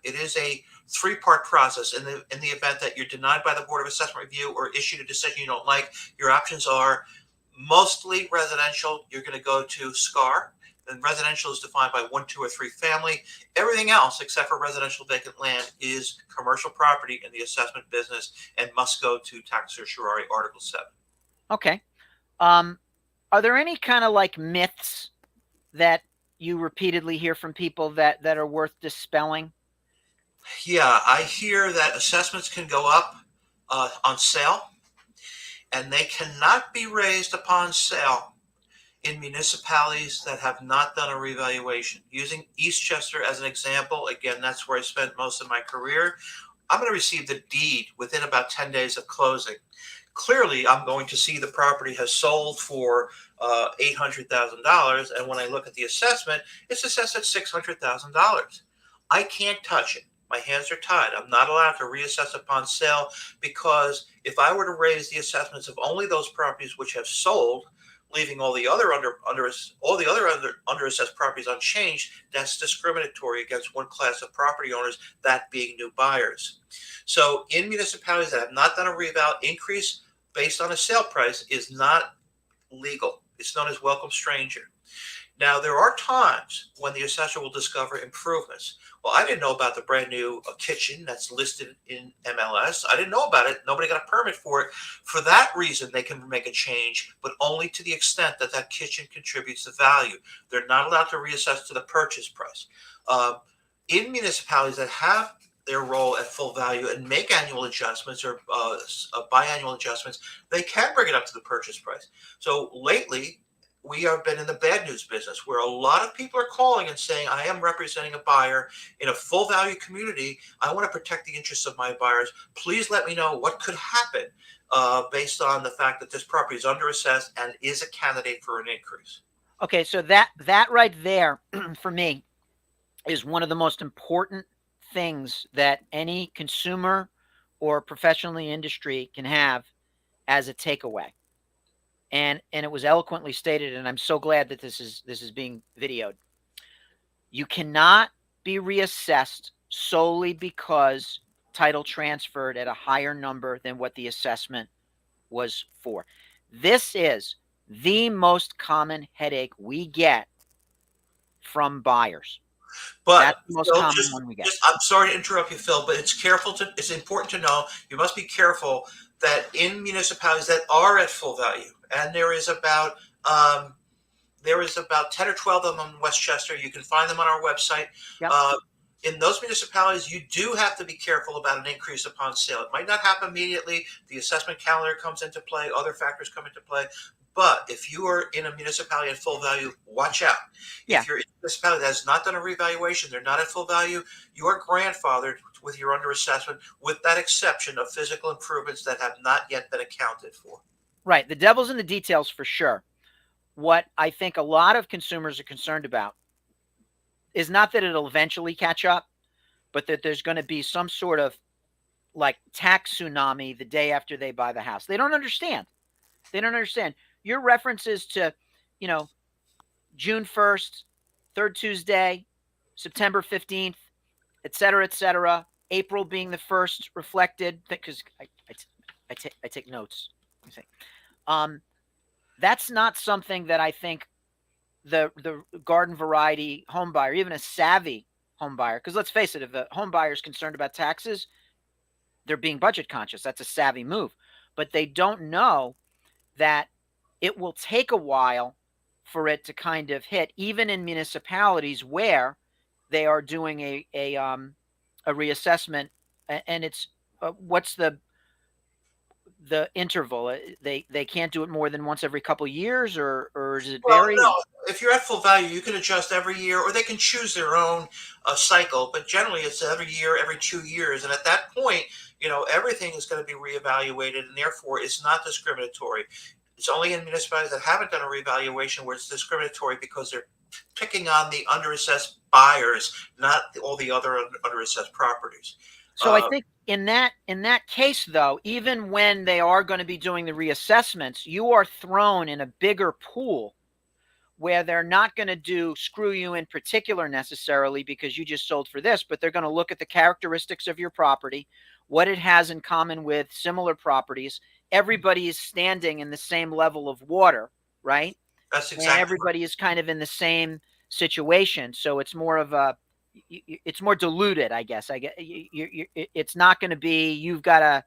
It is a 3-part process. In the event that you're denied by the Board of Assessment Review or issued a decision you don't like, your options are mostly residential. You're going to go to SCAR. And residential is defined by 1, 2, or 3 family. Everything else, except for residential vacant land, is commercial property in the assessment business and must go to tax certiorari Article 7. Okay. Are there any kind of like myths that you repeatedly hear from people that are worth dispelling? Yeah, I hear that assessments can go up on sale, and they cannot be raised upon sale in municipalities that have not done a revaluation. Using Eastchester as an example, again, that's where I spent most of my career. I'm going to receive the deed within about 10 days of closing. Clearly, I'm going to see the property has sold for $800,000, and when I look at the assessment, it's assessed at $600,000. I can't touch it. My hands are tied. I'm not allowed to reassess upon sale, because if I were to raise the assessments of only those properties which have sold, leaving all the other underassessed properties unchanged, that's discriminatory against one class of property owners, that being new buyers. So in municipalities that have not done a reval, increase based on a sale price is not legal. It's known as welcome stranger. Now, there are times when the assessor will discover improvements. Well, I didn't know about the brand new kitchen that's listed in MLS. I didn't know about it. Nobody got a permit for it. For that reason, they can make a change, but only to the extent that that kitchen contributes to value. They're not allowed to reassess to the purchase price. In municipalities that have their role at full value and make annual adjustments or biannual adjustments, they can bring it up to the purchase price. So lately, we have been in the bad news business where a lot of people are calling and saying, I am representing a buyer in a full value community. I want to protect the interests of my buyers. Please let me know what could happen based on the fact that this property is underassessed and is a candidate for an increase. Okay, so that right there for me is one of the most important things that any consumer or professional in the industry can have as a takeaway. And it was eloquently stated, and I'm so glad that this is being videoed. You cannot be reassessed solely because title transferred at a higher number than what the assessment was for. This is the most common headache we get from buyers. That's But the most Phil, common one we get. I'm sorry to interrupt you, Phil, but it's important to know, you must be careful that in municipalities that are at full value, and um, there is about 10 or 12 of them in Westchester. You can find them on our website. Yep. In those municipalities, you do have to be careful about an increase upon sale. It might not happen immediately. The assessment calendar comes into play, other factors come into play. But if you are in a municipality at full value, watch out. Yeah. If you're in a municipality that has not done a revaluation, they're not at full value, you are grandfathered with your under assessment, with that exception of physical improvements that have not yet been accounted for. Right. The devil's in the details for sure. What I think a lot of consumers are concerned about is not that it'll eventually catch up, but that there's going to be some sort of like tax tsunami the day after they buy the house. They don't understand. They don't understand. Your references to, you know, June 1st, third Tuesday, September 15th, et cetera, April being the first reflected, because I take notes. That's not something that I think the garden variety home buyer, even a savvy home buyer, because let's face it, if a home buyer is concerned about taxes, they're being budget conscious. That's a savvy move. But they don't know that it will take a while for it to kind of hit, even in municipalities where they are doing a reassessment, and it's what's the interval? They can't do it more than once every couple of years, or does it Well, vary? no. If you're at full value, you can adjust every year, or they can choose their own cycle. But generally, it's every year, every 2 years, and at that point, everything is going to be reevaluated, and therefore, it's not discriminatory. It's only in municipalities that haven't done a reevaluation where it's discriminatory because they're picking on the underassessed buyers, not all the other underassessed properties. So I think in that case, though, even when they are going to be doing the reassessments, you are thrown in a bigger pool where they're not going to do screw you in particular necessarily because you just sold for this, but they're going to look at the characteristics of your property, what it has in common with similar properties. Everybody is standing in the same level of water, right? That's exactly. And everybody is kind of in the same situation. So it's more of it's more diluted, I guess. It's not going to be you've got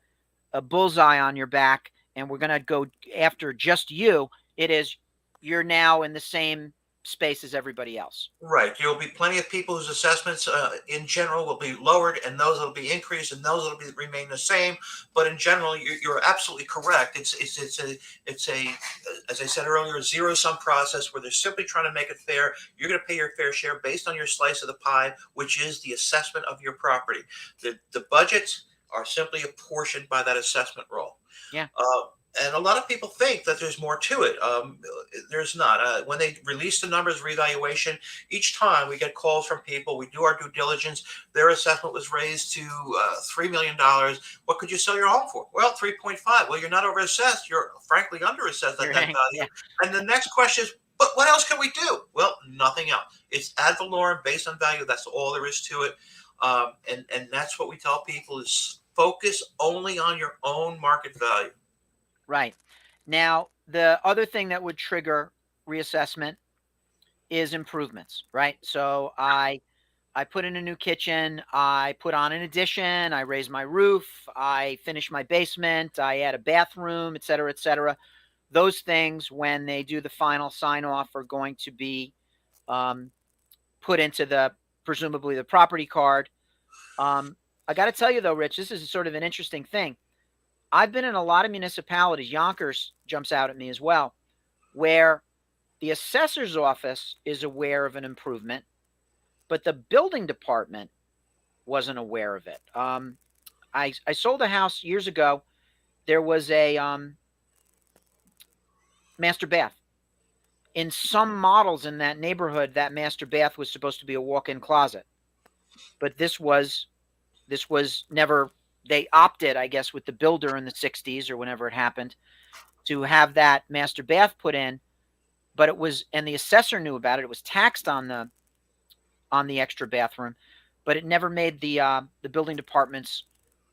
a bullseye on your back and we're going to go after just you. It is you're now in the same space as everybody else. Right. There will be plenty of people whose assessments in general will be lowered, and those will be increased, and those will remain the same. But in general, you're absolutely correct. It's a as I said earlier, a zero-sum process where they're simply trying to make it fair. You're going to pay your fair share based on your slice of the pie, which is the assessment of your property. The budgets are simply apportioned by that assessment roll. Yeah. And a lot of people think that there's more to it. There's not. When they release the numbers revaluation, each time we get calls from people, we do our due diligence. Their assessment was raised to $3 million. What could you sell your home for? Well, 3.5. Well, you're not overassessed. You're frankly underassessed at that value. Yeah. And the next question is, but what else can we do? Well, nothing else. It's ad valorem based on value. That's all there is to it. And that's what we tell people is focus only on your own market value. Right. Now, the other thing that would trigger reassessment is improvements, right? So I put in a new kitchen, I put on an addition, I raise my roof, I finish my basement, I add a bathroom, et cetera, et cetera. Those things, when they do the final sign off, are going to be put into presumably the property card. I got to tell you though, Rich, this is sort of an interesting thing. I've been in a lot of municipalities, Yonkers jumps out at me as well, where the assessor's office is aware of an improvement, but the building department wasn't aware of it. I sold a house years ago. There was a master bath. In some models in that neighborhood, that master bath was supposed to be a walk-in closet. But this was never, they opted, I guess, with the builder in the 60s or whenever it happened, to have that master bath put in. But it was, and the assessor knew about it. It was taxed on on the extra bathroom, but it never made the building department's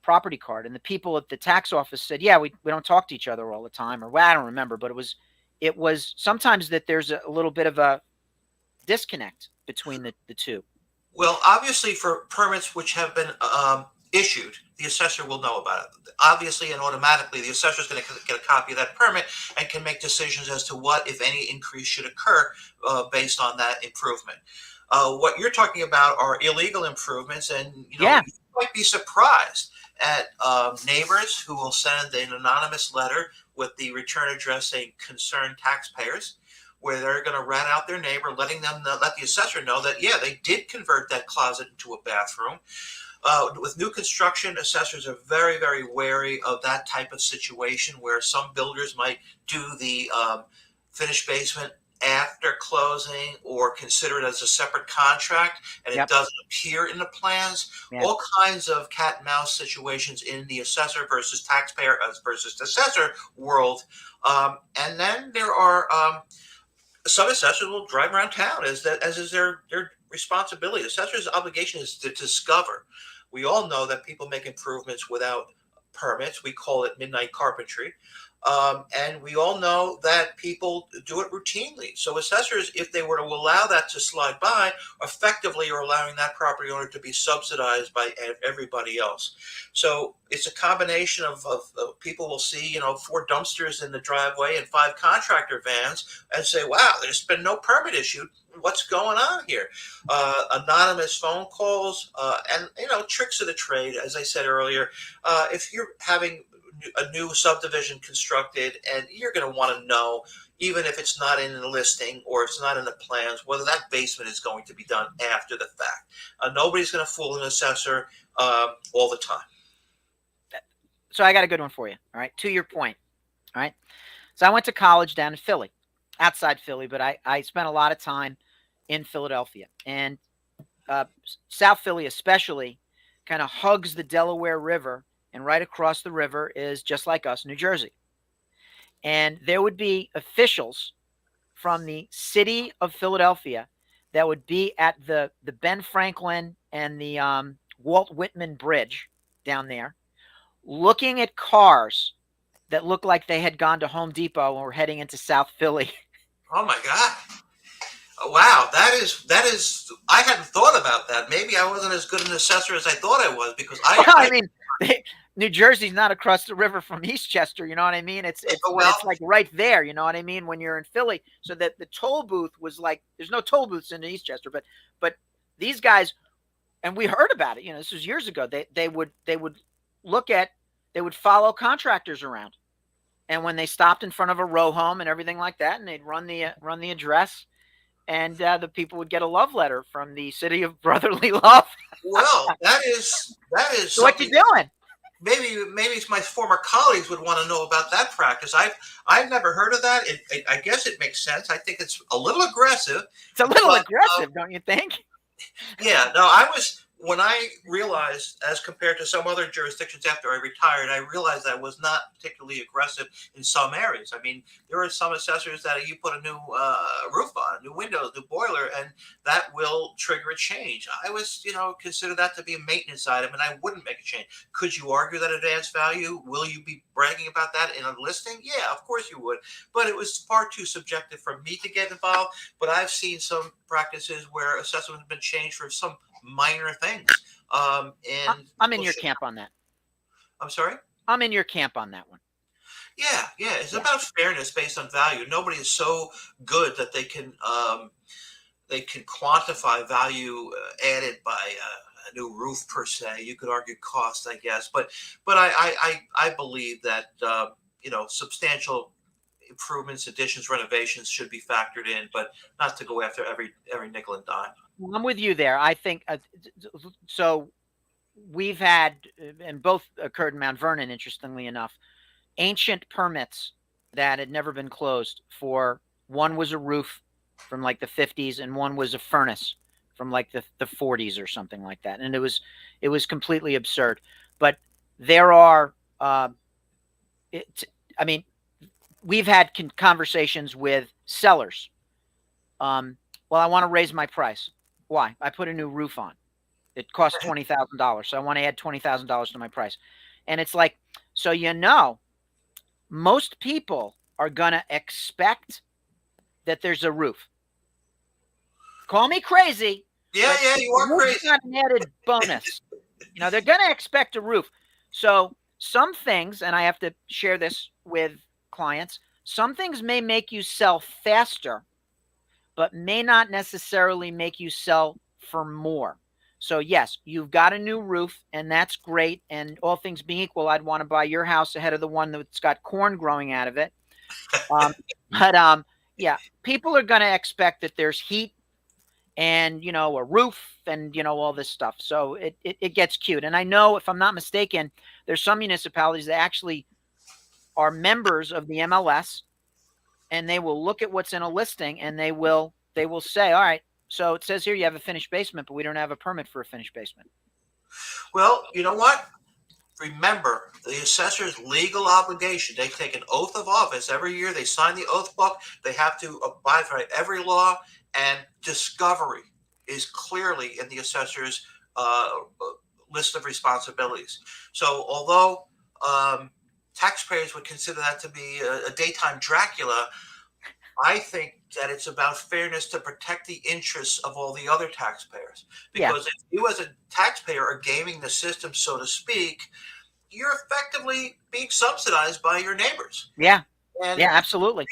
property card. And the people at the tax office said, yeah, we don't talk to each other all the time, or well, I don't remember, but it was sometimes that there's a little bit of a disconnect between the two. Well, obviously, for permits which have been issued, the assessor will know about it. Obviously and automatically, the assessor is going to get a copy of that permit and can make decisions as to what, if any, increase should occur based on that improvement. What you're talking about are illegal improvements, and Yeah. you might be surprised at neighbors who will send an anonymous letter with the return address saying "concerned taxpayers," where they're going to rat out their neighbor, letting them let the assessor know that, yeah, they did convert that closet into a bathroom. With new construction, assessors are very, very wary of that type of situation where some builders might do the finished basement after closing or consider it as a separate contract, and it doesn't appear in the plans. All kinds of cat and mouse situations in the assessor versus taxpayer versus assessor world. And then there are some assessors will drive around town as is their responsibility. Assessor's obligation is to discover. We all know that people make improvements without permits. We call it midnight carpentry. And we all know that people do it routinely. So assessors, if they were to allow that to slide by, effectively are allowing that property owner to be subsidized by everybody else. So it's a combination of people will see, 4 dumpsters in the driveway and 5 contractor vans and say, wow, there's been no permit issued. What's going on here? Anonymous phone calls and, tricks of the trade. As I said earlier, if you're having a new subdivision constructed and you're going to want to know, even if it's not in the listing or it's not in the plans, whether that basement is going to be done after the fact. Nobody's going to fool an assessor all the time. So I got a good one for you. All right. To your point. All right. So I went to college down in Philly, outside Philly, but I spent a lot of time in Philadelphia, and South Philly especially kind of hugs the Delaware River. And right across the river is, just like us, New Jersey. And there would be officials from the city of Philadelphia that would be at the Ben Franklin and the Walt Whitman Bridge down there, looking at cars that looked like they had gone to Home Depot and were heading into South Philly. Oh my God. Wow, that is. I hadn't thought about that. Maybe I wasn't as good an assessor as I thought I was, because I mean, New Jersey's not across the river from Eastchester. You know what I mean? It's like right there. You know what I mean? When you're in Philly, so that the toll booth was like, there's no toll booths in Eastchester, but these guys, and we heard about it. This was years ago. They would follow contractors around, and when they stopped in front of a row home and everything like that, and they'd run the address. And the people would get a love letter from the city of brotherly love. Well, that is. So what you doing? Maybe my former colleagues would want to know about that practice. I've never heard of that. I guess it makes sense. I think it's a little aggressive. It's a little aggressive, don't you think? Yeah. No, when I realized, as compared to some other jurisdictions after I retired, I realized that I was not particularly aggressive in some areas. I mean, there are some assessors that you put a new roof on, new windows, new boiler, and that will trigger a change. I was, consider that to be a maintenance item, and I wouldn't make a change. Could you argue that advanced value? Will you be bragging about that in a listing? Yeah, of course you would. But it was far too subjective for me to get involved. But I've seen some practices where assessment has been changed for some minor things. And I'm in your camp on that. I'm sorry? I'm in your camp on that one. Yeah. It's about fairness based on value. Nobody is so good that they can quantify value added by a new roof per se. You could argue cost, I guess, but I believe that substantial improvements, additions, renovations should be factored in, but not to go after every nickel and dime. I'm with you there. I think so. We've had, and both occurred in Mount Vernon, interestingly enough, ancient permits that had never been closed for. One was a roof from like the 50s, and one was a furnace from like the 40s or something like that. And it was completely absurd. But there are, we've had conversations with sellers. Well, I want to raise my price. Why? I put a new roof on. It costs $20,000, so I want to add $20,000 to my price. And it's like, so most people are going to expect that there's a roof. Call me crazy. Yeah, you are crazy. It's not an added bonus. They're going to expect a roof. So some things, and I have to share this with clients, some things may make you sell faster, but may not necessarily make you sell for more. So yes, you've got a new roof, and that's great. And all things being equal, I'd want to buy your house ahead of the one that's got corn growing out of it. Yeah, people are going to expect that there's heat and, a roof and, all this stuff. So it gets cute. And I know, if I'm not mistaken, there's some municipalities that actually are members of the MLS, and they will look at what's in a listing, and they will say, all right, so it says here you have a finished basement, but we don't have a permit for a finished basement. Well, you know what? Remember, the assessor's legal obligation. They take an oath of office every year. They sign the oath book. They have to abide by every law, and discovery is clearly in the assessor's list of responsibilities. So although taxpayers would consider that to be a daytime Dracula, I think that it's about fairness to protect the interests of all the other taxpayers. Because if you as a taxpayer are gaming the system, so to speak, you're effectively being subsidized by your neighbors. Yeah. And yeah, absolutely.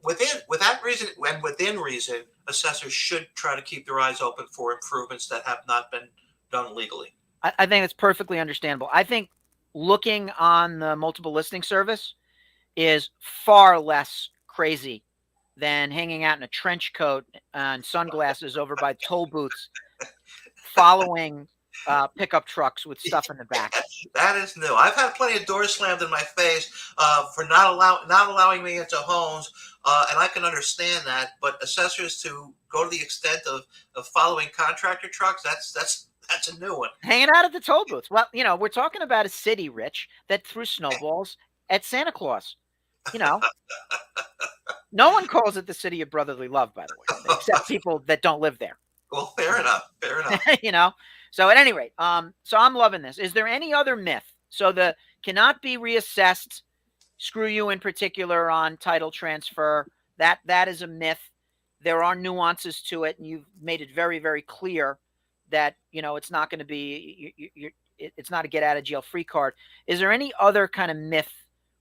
Within reason, assessors should try to keep their eyes open for improvements that have not been done legally. I think it's perfectly understandable. I think looking on the multiple listing service is far less crazy than hanging out in a trench coat and sunglasses over by toll booths, following pickup trucks with stuff in the back. That is new. I've had plenty of doors slammed in my face for not allowing me into homes, and I can understand that. But assessors to go to the extent of following contractor trucks, that's a new one. Hanging out at the toll booths. Well, we're talking about a city, Rich, that threw snowballs at Santa Claus. No one calls it the city of brotherly love, by the way, except people that don't live there. Well, fair enough. So at any rate, so I'm loving this. Is there any other myth? So the cannot be reassessed, screw you in particular on title transfer, that is a myth. There are nuances to it, and you've made it very, very clear that, it's not going to be, it's not a get out of jail free card. Is there any other kind of myth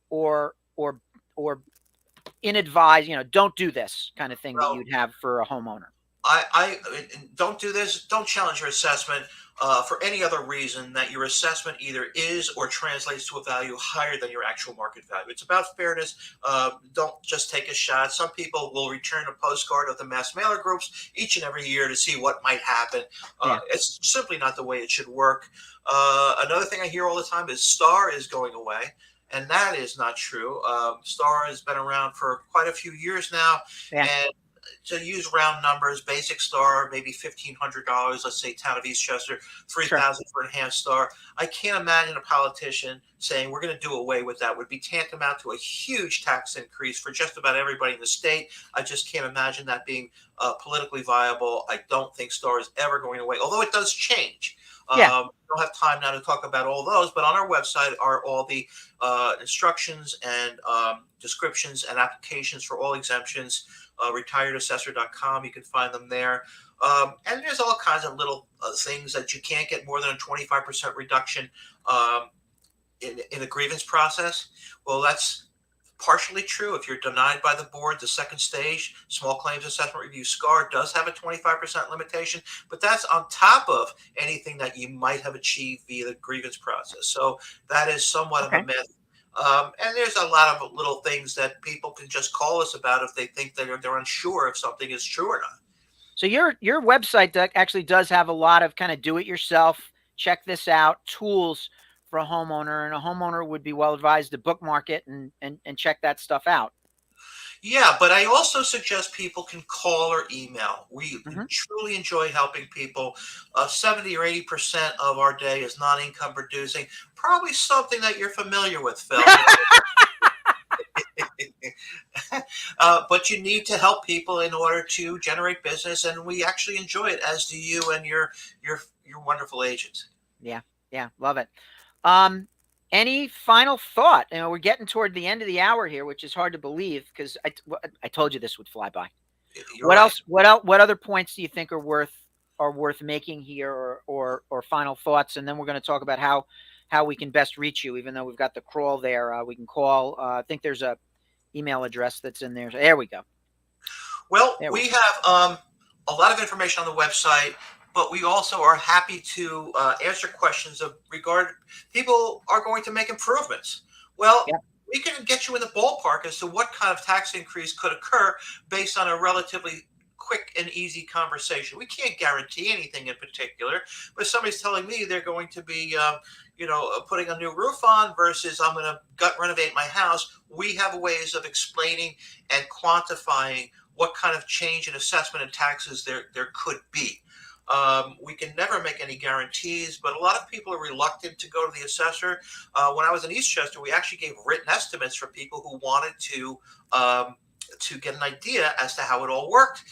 or inadvised, don't do this kind of thing that you'd have for a homeowner? I don't do this. Don't challenge your assessment for any other reason that your assessment either is or translates to a value higher than your actual market value. It's about fairness. Don't just take a shot. Some people will return a postcard of the mass mailer groups each and every year to see what might happen. It's simply not the way it should work. Another thing I hear all the time is STAR is going away. And that is not true. STAR has been around for quite a few years now. And to use round numbers, basic STAR, maybe $1,500, let's say town of Eastchester, $3,000 for enhanced STAR. I can't imagine a politician saying we're going to do away with that. It would be tantamount to a huge tax increase for just about everybody in the state. I just can't imagine that being politically viable. I don't think STAR is ever going away, although it does change. We don't have time now to talk about all those, but on our website are all the instructions and descriptions and applications for all exemptions. Retiredassessor.com, you can find them there. And there's all kinds of little things that you can't get more than a 25% reduction in a grievance process. Well, that's partially true. If you're denied by the board, the second stage, small claims assessment review, SCAR, does have a 25% limitation, but that's on top of anything that you might have achieved via the grievance process. So that is somewhat of a myth. And there's a lot of little things that people can just call us about if they think that they're unsure if something is true or not. So your website actually does have a lot of kind of do-it-yourself, check this out, tools for a homeowner, and a homeowner would be well advised to bookmark it and check that stuff out. Yeah, but I also suggest people can call or email. We truly enjoy helping people. 70 or 80% of our day is non-income producing. Probably something that you're familiar with, Phil. but you need to help people in order to generate business, and we actually enjoy it, as do you and your wonderful agents. Yeah, yeah, love it. Any final thought? You know, we're getting toward the end of the hour here, which is hard to believe because I told you this would fly by. You're right. Else? What else? What other points do you think are worth making here, or final thoughts? And then we're going to talk about how we can best reach you. Even though we've got the crawl there, we can call. I think there's a email address that's in there. So there we go. Well, we have a lot of information on the website, but we also are happy to answer questions of regard. People are going to make improvements. Well, we can get you in the ballpark as to what kind of tax increase could occur based on a relatively quick and easy conversation. We can't guarantee anything in particular, but somebody's telling me they're going to be, putting a new roof on versus I'm going to gut renovate my house. We have ways of explaining and quantifying what kind of change in assessment and taxes there could be. We can never make any guarantees, but a lot of people are reluctant to go to the assessor. When I was in Eastchester, we actually gave written estimates for people who wanted to get an idea as to how it all worked.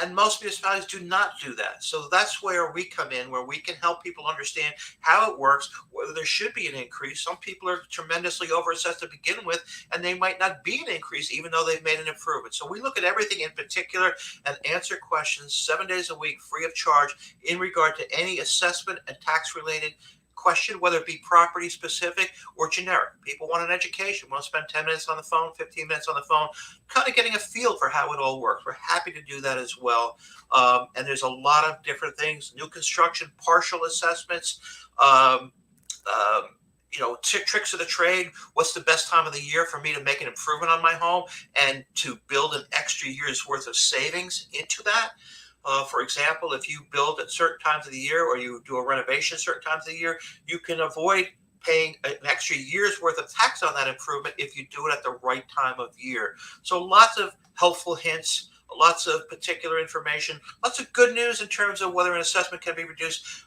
And most municipalities do not do that. So that's where we come in, where we can help people understand how it works, whether there should be an increase. Some people are tremendously overassessed to begin with, and they might not be an increase, even though they've made an improvement. So we look at everything in particular and answer questions 7 days a week, free of charge, in regard to any assessment and tax-related question, whether it be property specific or generic. People want an education, want to spend 10 minutes on the phone, 15 minutes on the phone, kind of getting a feel for how it all works. We're happy to do that as well. And there's a lot of different things: new construction, partial assessments, tricks of the trade. What's the best time of the year for me to make an improvement on my home and to build an extra year's worth of savings into that? For example, if you build at certain times of the year or you do a renovation certain times of the year, you can avoid paying an extra year's worth of tax on that improvement if you do it at the right time of year. So lots of helpful hints, lots of particular information, lots of good news in terms of whether an assessment can be reduced,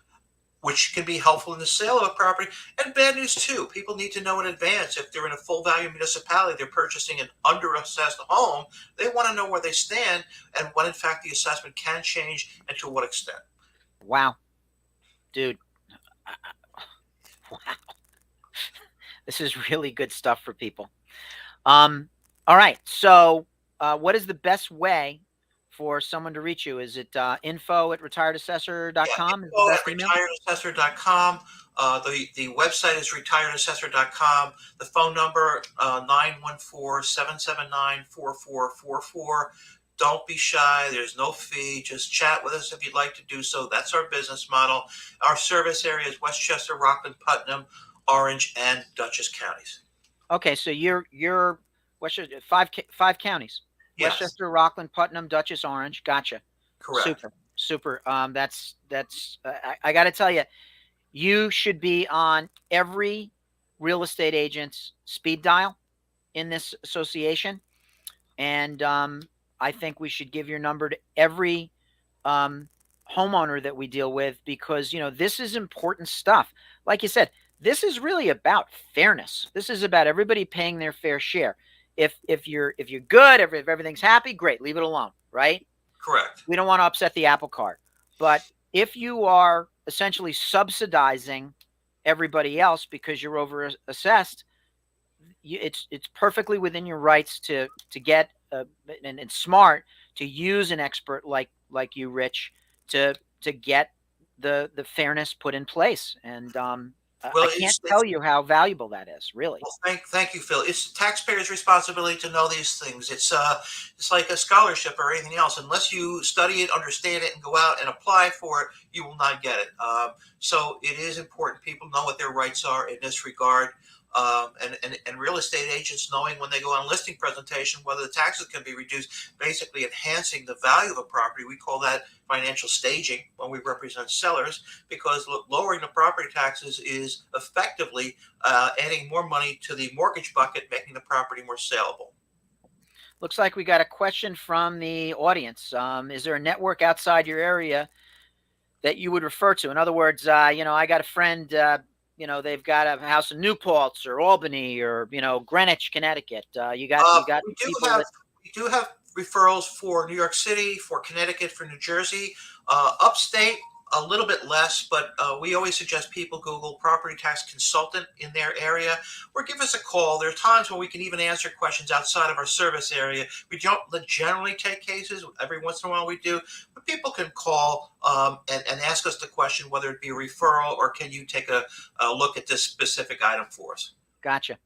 which can be helpful in the sale of a property, and bad news too. People need to know in advance if they're in a full value municipality, they're purchasing an under-assessed home, they want to know where they stand and when in fact the assessment can change and to what extent. Wow. Dude. Wow. This is really good stuff for people. All right. So what is the best way for someone to reach you? Is it info@retiredassessor.com? Yeah, info@retiredassessor.com. The website is retiredassessor.com. The phone number, 914-779-4444. Don't be shy. There's no fee. Just chat with us if you'd like to do so. That's our business model. Our service area is Westchester, Rockland, Putnam, Orange, and Dutchess counties. Okay, so you're Westchester, five counties. Yes. Westchester, Rockland, Putnam, Dutchess, Orange. Gotcha. Correct. Super. That's I got to tell you, you should be on every real estate agent's speed dial in this association, and I think we should give your number to every homeowner that we deal with, because this is important stuff. Like you said, this is really about fairness. This is about everybody paying their fair share. If you're good, if everything's happy, great, leave it alone, right? Correct. We don't want to upset the apple cart. But if you are essentially subsidizing everybody else because you're over assessed, it's perfectly within your rights to get and smart to use an expert like you, Rich, to get the fairness put in place. And I can't tell you how valuable that is, really. Well, thank you, Phil. It's the taxpayer's responsibility to know these things. It's like a scholarship or anything else. Unless you study it, understand it, and go out and apply for it, you will not get it. So it is important people know what their rights are in this regard. And real estate agents knowing when they go on a listing presentation whether the taxes can be reduced, basically enhancing the value of a property. We call that financial staging when we represent sellers, because lowering the property taxes is effectively adding more money to the mortgage bucket, making the property more saleable. Looks like we got a question from the audience. Is there a network outside your area that you would refer to? In other words, I got a friend they've got a house in New Paltz or Albany or, Greenwich, Connecticut. You got people that. We do have referrals for New York City, for Connecticut, for New Jersey, upstate. A little bit less, but we always suggest people Google property tax consultant in their area or give us a call. There are times when we can even answer questions outside of our service area. We don't generally take cases. Every once in a while we do, but people can call and ask us the question, whether it be a referral or can you take a look at this specific item for us. Gotcha.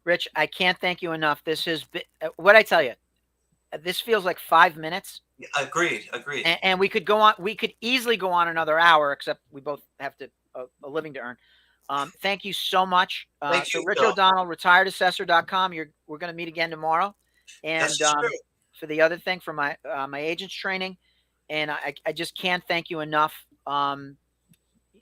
Rich, I can't thank you enough. This has been, what I tell you, this feels like 5 minutes. Agreed. And we could go on. We could easily go on another hour, except we both have a living to earn. Thank you so much. Thank you, Rich Bill. O'Donnell, retiredassessor.com. We're going to meet again tomorrow. And for the other thing, for my agent's training, and I just can't thank you enough.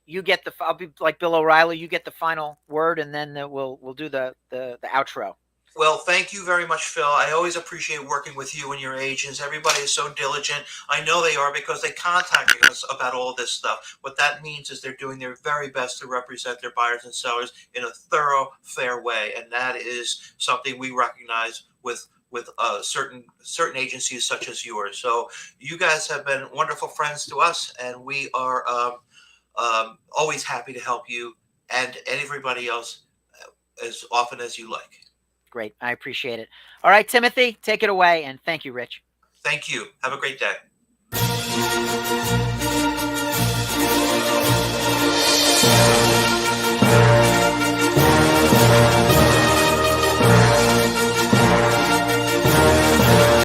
You get I'll be like Bill O'Reilly. You get the final word, and then we'll do the outro. Well, thank you very much, Phil. I always appreciate working with you and your agents. Everybody is so diligent. I know they are because they contacted us about all this stuff. What that means is they're doing their very best to represent their buyers and sellers in a thorough, fair way. And that is something we recognize with certain agencies such as yours. So you guys have been wonderful friends to us, and we are always happy to help you and everybody else as often as you like. Great. I appreciate it. All right, Timothy, take it away. And thank you, Rich. Thank you. Have a great day.